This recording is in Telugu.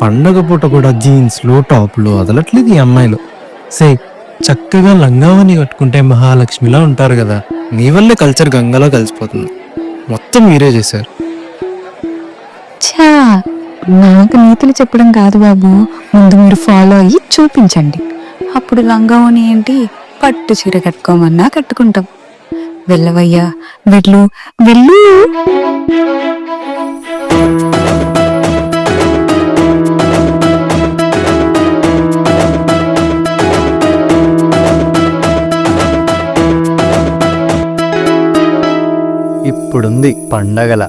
పండగ పూట కూడా జీన్స్లు టాప్లు వదలట్లేదు ఈ అమ్మాయిలు. సే చక్కగా లంగావని కట్టుకుంటే మహాలక్ష్మిలా ఉంటారు కదా. మీ వల్లే కల్చర్ గంగలో కలిసిపోతుంది. మొత్తం మీరే చేశారు. ఛా, నాకు నీతులు చెప్పడం కాదు బాబు, ముందు మీరు ఫాలో అయ్యి చూపించండి. అప్పుడు లంగావని ఏంటి, పట్టు చీర కట్టుకోమన్నా కట్టుకుంటాం. వెళ్ళవయ్యా, వెళ్ళు వెళ్ళు. ఇప్పుడుంది పండగల